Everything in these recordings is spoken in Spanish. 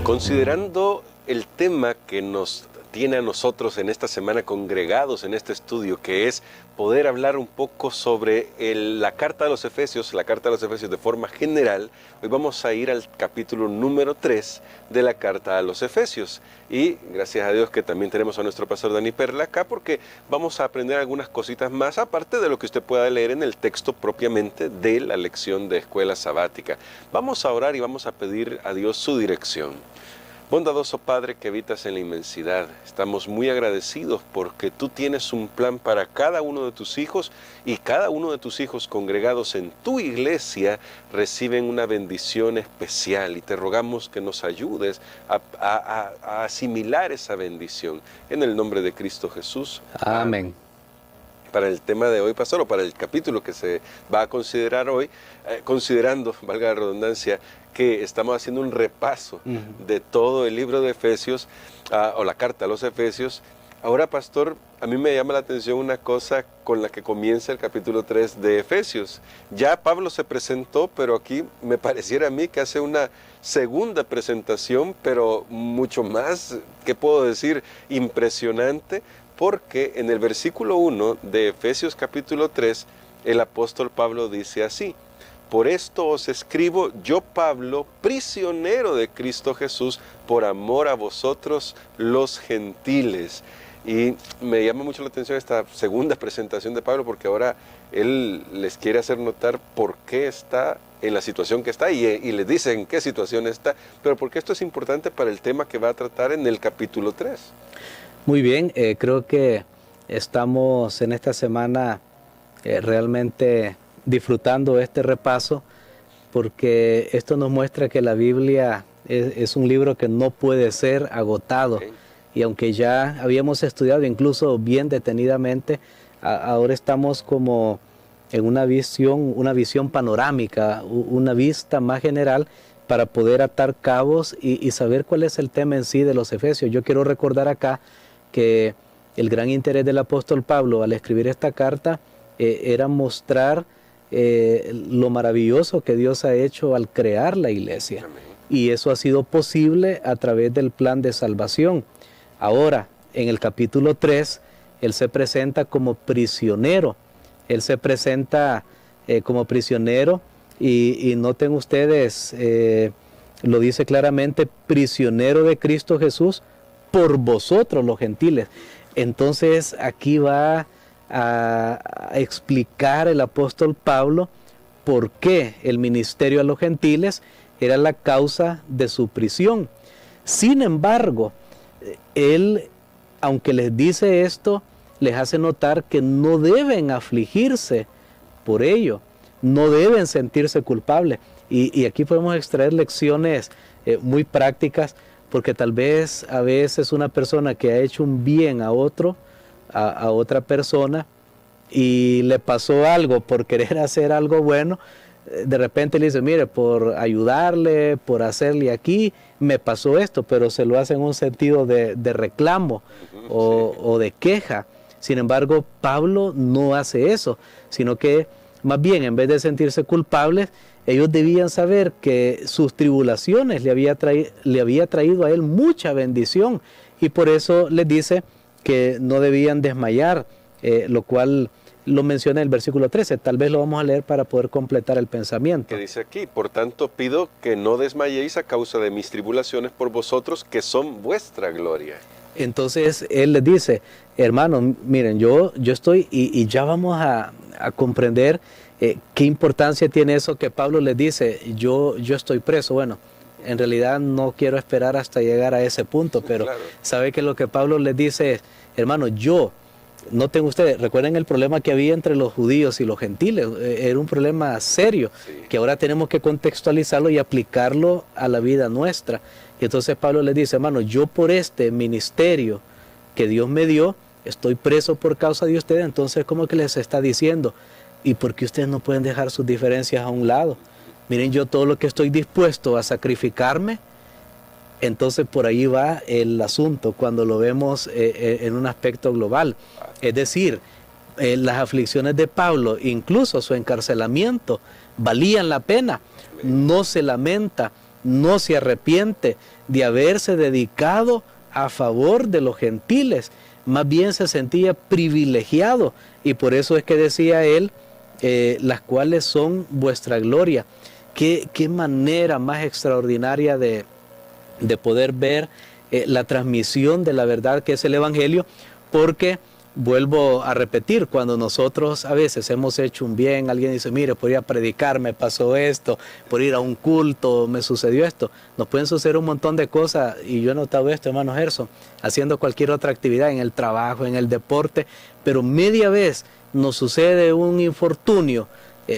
Considerando el tema que nos tiene a nosotros en esta semana congregados en este estudio, que es poder hablar un poco sobre la carta de los Efesios de forma general, hoy vamos a ir al capítulo número 3 de la carta a los Efesios. Y gracias a Dios que también tenemos a nuestro pastor Dani Perla acá, porque vamos a aprender algunas cositas más, aparte de lo que usted pueda leer en el texto propiamente de la lección de escuela sabática. Vamos a orar y vamos a pedir a Dios su dirección. Bondadoso Padre que habitas en la inmensidad, estamos muy agradecidos porque tú tienes un plan para cada uno de tus hijos y cada uno de tus hijos congregados en tu iglesia reciben una bendición especial y te rogamos que nos ayudes a asimilar esa bendición. En el nombre de Cristo Jesús. Amén. Para el tema de hoy, pastor, o para el capítulo que se va a considerar hoy, considerando, valga la redundancia, que estamos haciendo un repaso de todo el libro de Efesios, o la carta a los Efesios. Ahora, pastor, a mí me llama la atención una cosa con la que comienza el capítulo 3 de Efesios. Ya Pablo se presentó, pero aquí me pareciera a mí que hace una segunda presentación, pero mucho más, ¿qué puedo decir?, impresionante, porque en el versículo 1 de Efesios capítulo 3, el apóstol Pablo dice así: por esto os escribo yo, Pablo, prisionero de Cristo Jesús, por amor a vosotros los gentiles. Y me llama mucho la atención esta segunda presentación de Pablo, porque ahora él les quiere hacer notar por qué está en la situación que está y les dice en qué situación está, pero porque esto es importante para el tema que va a tratar en el capítulo 3. Muy bien, creo que estamos en esta semana realmente disfrutando este repaso, porque esto nos muestra que la Biblia es un libro que no puede ser agotado. Okay. Y aunque ya habíamos estudiado incluso bien detenidamente, ahora estamos como en una visión panorámica, una vista más general para poder atar cabos y saber cuál es el tema en sí de los Efesios. Yo quiero recordar acá que el gran interés del apóstol Pablo al escribir esta carta era mostrar lo maravilloso que Dios ha hecho al crear la iglesia. Amén. Y eso ha sido posible a través del plan de salvación. Ahora, en el capítulo 3, él se presenta como prisionero. Él se presenta como prisionero y noten ustedes, lo dice claramente, prisionero de Cristo Jesús por vosotros los gentiles. Entonces aquí va a explicar el apóstol Pablo por qué el ministerio a los gentiles era la causa de su prisión. Sin embargo, él, aunque les dice esto, les hace notar que no deben afligirse por ello, no deben sentirse culpables. Y aquí podemos extraer lecciones muy prácticas, porque tal vez a veces una persona que ha hecho un bien a otra persona y le pasó algo por querer hacer algo bueno, de repente le dice, mire, por ayudarle, por hacerle aquí, me pasó esto, pero se lo hace en un sentido de reclamo o de queja. Sin embargo, Pablo no hace eso, sino que más bien, en vez de sentirse culpables, ellos debían saber que sus tribulaciones le había traído a él mucha bendición, y por eso les dice que no debían desmayar, lo cual lo menciona en el versículo 13. Tal vez lo vamos a leer para poder completar el pensamiento. Que dice aquí: por tanto pido que no desmayéis a causa de mis tribulaciones por vosotros, que son vuestra gloria. Entonces él les dice, hermanos, miren, yo estoy, y ya vamos a comprender qué importancia tiene eso que Pablo les dice, yo estoy preso. Bueno, en realidad no quiero esperar hasta llegar a ese punto, pero claro, sabe que lo que Pablo les dice es, hermanos, noten ustedes, recuerden el problema que había entre los judíos y los gentiles, era un problema serio, sí, que ahora tenemos que contextualizarlo y aplicarlo a la vida nuestra. Y entonces Pablo les dice, hermano, yo por este ministerio que Dios me dio, estoy preso por causa de ustedes. Entonces, ¿cómo que les está diciendo? ¿Y por qué ustedes no pueden dejar sus diferencias a un lado? Miren, yo todo lo que estoy dispuesto a sacrificarme. Entonces por ahí va el asunto cuando lo vemos en un aspecto global. Es decir, las aflicciones de Pablo, incluso su encarcelamiento, valían la pena. No se lamenta no se arrepiente de haberse dedicado a favor de los gentiles, más bien se sentía privilegiado, y por eso es que decía él, las cuales son vuestra gloria. Qué manera más extraordinaria de poder ver la transmisión de la verdad que es el Evangelio, porque vuelvo a repetir, cuando nosotros a veces hemos hecho un bien, alguien dice, mire, por ir a predicar me pasó esto, por ir a un culto me sucedió esto, nos pueden suceder un montón de cosas, y yo he notado esto, hermano Gerson, haciendo cualquier otra actividad, en el trabajo, en el deporte, pero media vez nos sucede un infortunio,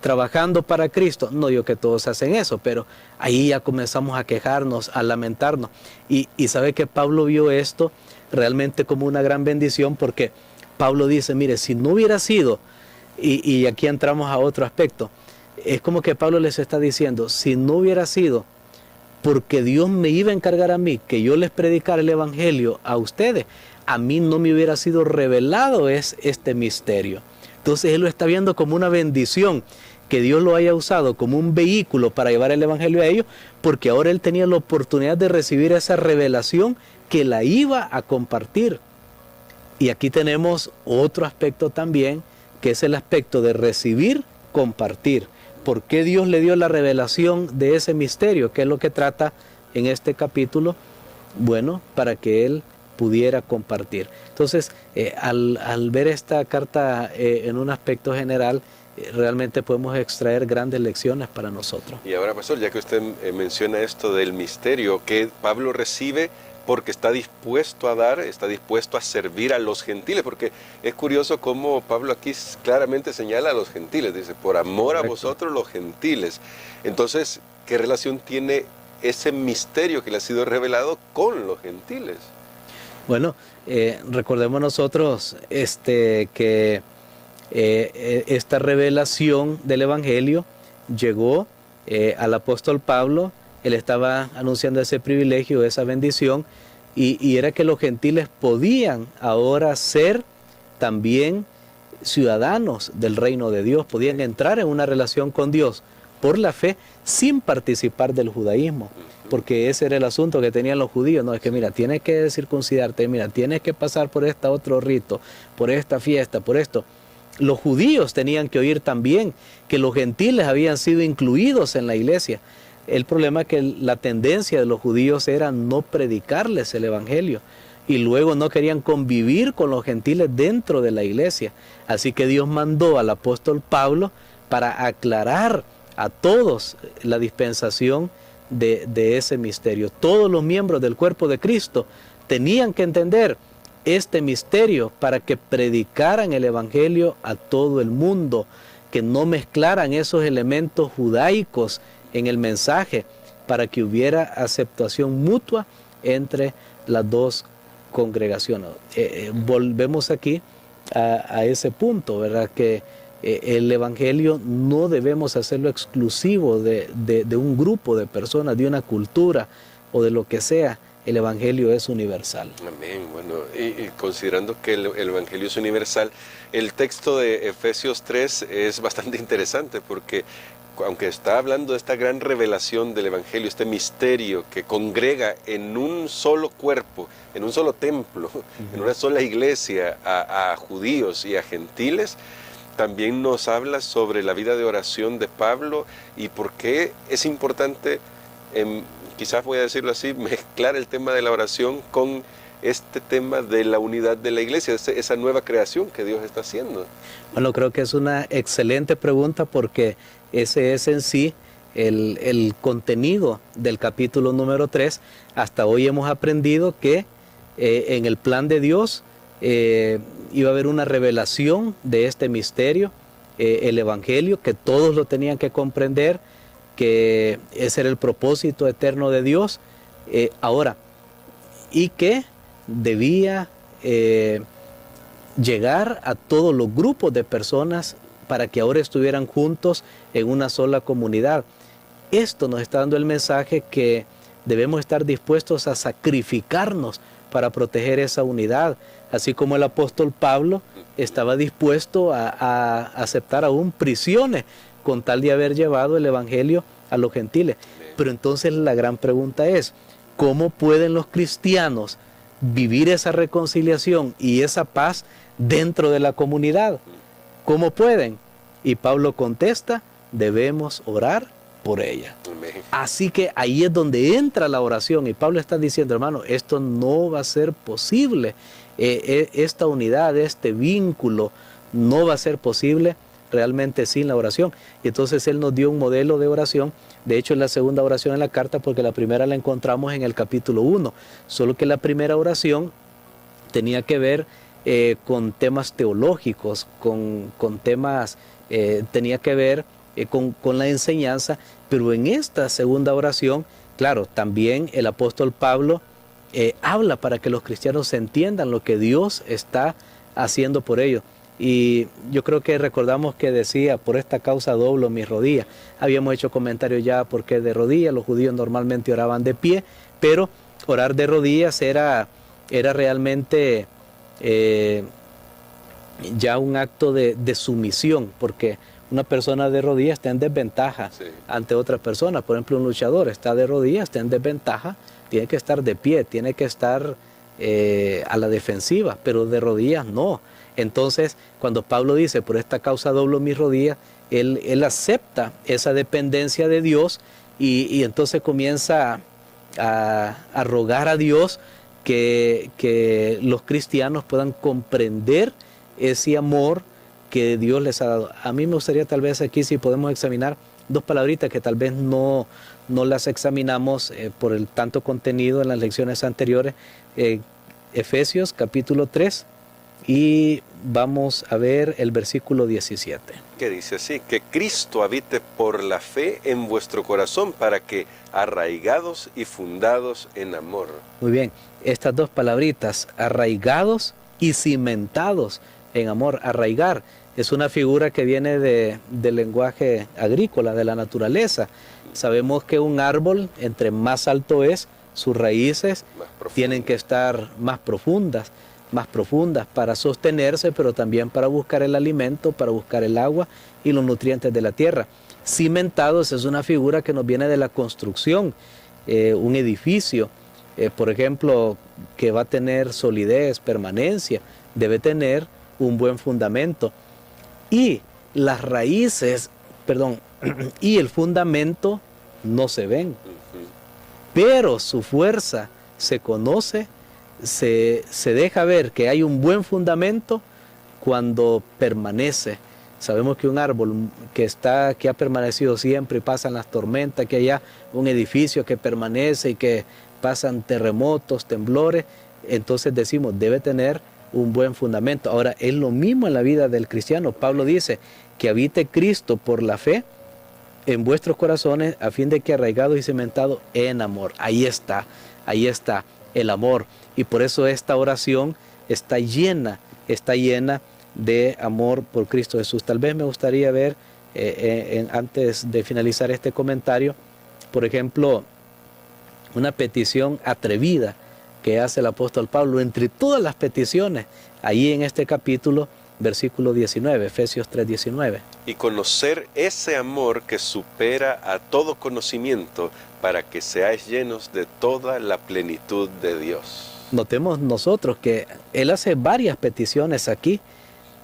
trabajando para Cristo. No digo que todos hacen eso, pero ahí ya comenzamos a quejarnos, a lamentarnos, y sabe que Pablo vio esto realmente como una gran bendición, porque Pablo dice, mire, si no hubiera sido, y aquí entramos a otro aspecto, es como que Pablo les está diciendo, si no hubiera sido porque Dios me iba a encargar a mí que yo les predicara el Evangelio a ustedes, a mí no me hubiera sido revelado este misterio. Entonces él lo está viendo como una bendición, que Dios lo haya usado como un vehículo para llevar el Evangelio a ellos, porque ahora él tenía la oportunidad de recibir esa revelación que la iba a compartir. Y aquí tenemos otro aspecto también, que es el aspecto de recibir, compartir. ¿Por qué Dios le dio la revelación de ese misterio? ¿Qué es lo que trata en este capítulo? Bueno, para que él pudiera compartir. Entonces, al ver esta carta en un aspecto general, realmente podemos extraer grandes lecciones para nosotros. Y ahora, pastor, ya que usted menciona esto del misterio que Pablo recibe porque está dispuesto a dar, está dispuesto a servir a los gentiles, porque es curioso cómo Pablo aquí claramente señala a los gentiles, dice, por amor Correcto. A vosotros los gentiles. Entonces, ¿qué relación tiene ese misterio que le ha sido revelado con los gentiles? Bueno, recordemos nosotros que esta revelación del Evangelio llegó al apóstol Pablo. Él estaba anunciando ese privilegio, esa bendición, y era que los gentiles podían ahora ser también ciudadanos del reino de Dios, podían entrar en una relación con Dios por la fe sin participar del judaísmo, porque ese era el asunto que tenían los judíos. No, es que mira, tienes que circuncidarte, mira, tienes que pasar por este otro rito, por esta fiesta, por esto. Los judíos tenían que oír también que los gentiles habían sido incluidos en la iglesia. El problema es que la tendencia de los judíos era no predicarles el evangelio, y luego no querían convivir con los gentiles dentro de la iglesia. Así que Dios mandó al apóstol Pablo para aclarar a todos la dispensación de ese misterio. Todos los miembros del cuerpo de Cristo tenían que entender este misterio para que predicaran el evangelio a todo el mundo, que no mezclaran esos elementos judaicos en el mensaje, para que hubiera aceptación mutua entre las dos congregaciones. Volvemos aquí a ese punto, ¿verdad? Que el evangelio no debemos hacerlo exclusivo de un grupo de personas, de una cultura o de lo que sea. El evangelio es universal. Amén. Bueno, y considerando que el evangelio es universal, el texto de Efesios 3 es bastante interesante, porque aunque está hablando de esta gran revelación del evangelio, este misterio que congrega en un solo cuerpo, en un solo templo, en una sola iglesia a judíos y a gentiles, también nos habla sobre la vida de oración de Pablo y por qué es importante, quizás voy a decirlo así, mezclar el tema de la oración con este tema de la unidad de la iglesia, esa nueva creación que Dios está haciendo. Bueno, creo que es una excelente pregunta, porque ese es en sí el contenido del capítulo número 3. Hasta hoy hemos aprendido que en el plan de Dios iba a haber una revelación de este misterio, el evangelio, que todos lo tenían que comprender, que ese era el propósito eterno de Dios ahora, y que debía llegar a todos los grupos de personas para que ahora estuvieran juntos en una sola comunidad. Esto nos está dando el mensaje que debemos estar dispuestos a sacrificarnos para proteger esa unidad, así como el apóstol Pablo estaba dispuesto a aceptar aún prisiones con tal de haber llevado el evangelio a los gentiles. Pero entonces la gran pregunta es, ¿cómo pueden los cristianos vivir esa reconciliación y esa paz dentro de la comunidad? ¿Cómo pueden? Y Pablo contesta, debemos orar por ella. Así que ahí es donde entra la oración, y Pablo está diciendo, hermano, esto no va a ser posible, esta unidad, este vínculo no va a ser posible realmente sin la oración. Y entonces él nos dio un modelo de oración. De hecho, es la segunda oración en la carta, porque la primera la encontramos en el capítulo 1, solo que la primera oración tenía que ver con temas teológicos, con temas, tenía que ver con la enseñanza, pero en esta segunda oración, claro, también el apóstol Pablo habla para que los cristianos entiendan lo que Dios está haciendo por ellos. Y yo creo que recordamos que decía, por esta causa doblo mis rodillas. Habíamos hecho comentarios ya porque de rodillas, los judíos normalmente oraban de pie, pero orar de rodillas era realmente ya un acto de sumisión, porque una persona de rodillas está en desventaja ante otra persona. Por ejemplo, un luchador está de rodillas, está en desventaja, tiene que estar de pie, tiene que estar a la defensiva, pero de rodillas no. Entonces, cuando Pablo dice, por esta causa doblo mis rodillas, él acepta esa dependencia de Dios y entonces comienza a rogar a Dios que los cristianos puedan comprender ese amor que Dios les ha dado. A mí me gustaría tal vez aquí, si podemos examinar dos palabritas que tal vez no las examinamos por el tanto contenido en las lecciones anteriores. Efesios capítulo 3, y vamos a ver el versículo 17. Que dice así, que Cristo habite por la fe en vuestro corazón, para que arraigados y fundados en amor. Muy bien, estas dos palabritas, arraigados y cimentados en amor. Arraigar es una figura que viene del lenguaje agrícola, de la naturaleza. Sabemos que un árbol, entre más alto es, sus raíces tienen que estar más profundas para sostenerse, pero también para buscar el alimento, para buscar el agua y los nutrientes de la tierra. Cimentados es una figura que nos viene de la construcción. Un edificio, por ejemplo, que va a tener solidez, permanencia, debe tener un buen fundamento. Y las raíces, y el fundamento no se ven, pero su fuerza se conoce, se deja ver que hay un buen fundamento cuando permanece. Sabemos que un árbol que ha permanecido siempre, y pasan las tormentas, que haya un edificio que permanece y que pasan terremotos, temblores, entonces decimos, debe tener un buen fundamento. Ahora, es lo mismo en la vida del cristiano. Pablo dice que habite Cristo por la fe en vuestros corazones, a fin de que arraigados y cimentados en amor. Ahí está el amor. Y por eso esta oración está llena de amor por Cristo Jesús. Tal vez me gustaría ver, antes de finalizar este comentario, por ejemplo, una petición atrevida que hace el apóstol Pablo entre todas las peticiones, ahí en este capítulo, versículo 19, Efesios 3:19. Y conocer ese amor que supera a todo conocimiento, para que seáis llenos de toda la plenitud de Dios. Notemos nosotros que él hace varias peticiones aquí,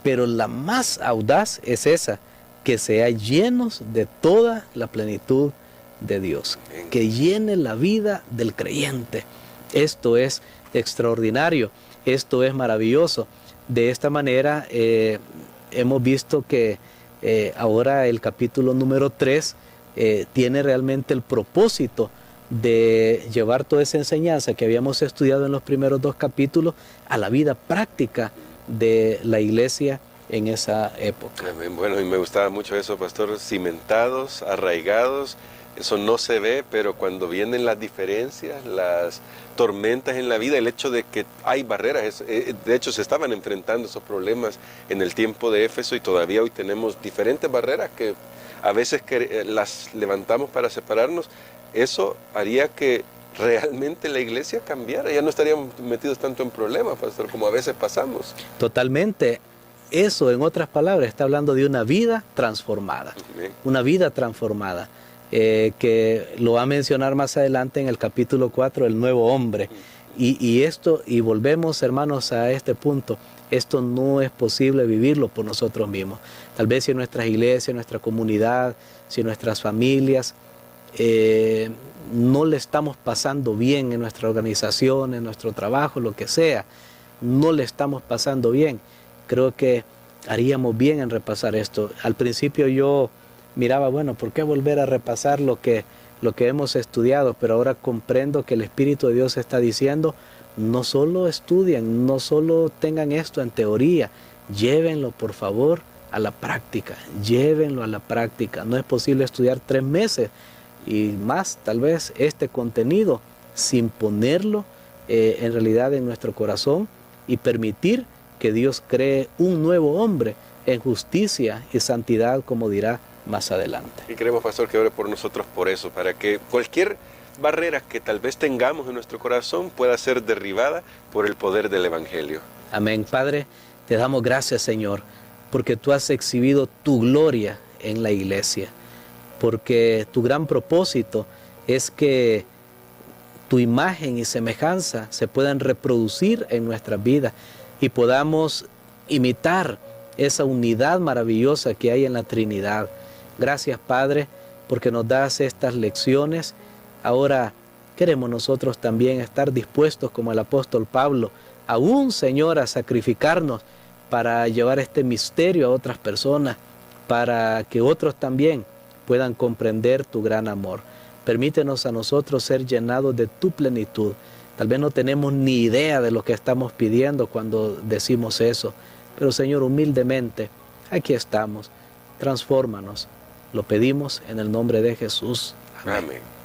pero la más audaz es esa, que seáis llenos de toda la plenitud de Dios, que llene la vida del creyente. Esto es extraordinario, esto es maravilloso. De esta manera hemos visto que ahora el capítulo número 3 tiene realmente el propósito de llevar toda esa enseñanza que habíamos estudiado en los primeros 2 capítulos a la vida práctica de la iglesia en esa época. Bueno, y me gustaba mucho eso, pastor, cimentados, arraigados. Eso no se ve, pero cuando vienen las diferencias, las tormentas en la vida, el hecho de que hay barreras, de hecho se estaban enfrentando esos problemas en el tiempo de Éfeso, y todavía hoy tenemos diferentes barreras que a veces las levantamos para separarnos. Eso haría que realmente la iglesia cambiara, ya no estaríamos metidos tanto en problemas, pastor, como a veces pasamos. Totalmente. Eso, en otras palabras, está hablando de una vida transformada. Una vida transformada. que lo va a mencionar más adelante en el capítulo 4, el nuevo hombre. Y volvemos, hermanos, a este punto. Esto no es posible vivirlo por nosotros mismos. Tal vez si en nuestras iglesias, en nuestra comunidad, si en nuestras familias no le estamos pasando bien en nuestra organización, en nuestro trabajo, lo que sea, no le estamos pasando bien. Creo que haríamos bien en repasar esto. Al principio yo miraba, bueno, ¿por qué volver a repasar lo que hemos estudiado? Pero ahora comprendo que el Espíritu de Dios está diciendo, no solo estudien, no solo tengan esto en teoría, llévenlo por favor a la práctica, llévenlo a la práctica. No es posible estudiar 3 meses y más tal vez este contenido sin ponerlo en realidad en nuestro corazón y permitir que Dios cree un nuevo hombre en justicia y santidad, como dirá más adelante. Y queremos, pastor, que ore por nosotros por eso, para que cualquier barrera que tal vez tengamos en nuestro corazón pueda ser derribada por el poder del Evangelio. Amén. Padre, te damos gracias, Señor, porque tú has exhibido tu gloria en la iglesia, porque tu gran propósito es que tu imagen y semejanza se puedan reproducir en nuestras vidas y podamos imitar esa unidad maravillosa que hay en la Trinidad. Gracias, Padre, porque nos das estas lecciones. Ahora queremos nosotros también estar dispuestos, como el apóstol Pablo, aún, Señor, a sacrificarnos para llevar este misterio a otras personas, para que otros también puedan comprender tu gran amor. Permítenos a nosotros ser llenados de tu plenitud. Tal vez no tenemos ni idea de lo que estamos pidiendo cuando decimos eso, pero Señor, humildemente, aquí estamos. Transfórmanos. Lo pedimos en el nombre de Jesús. Amén. Amén.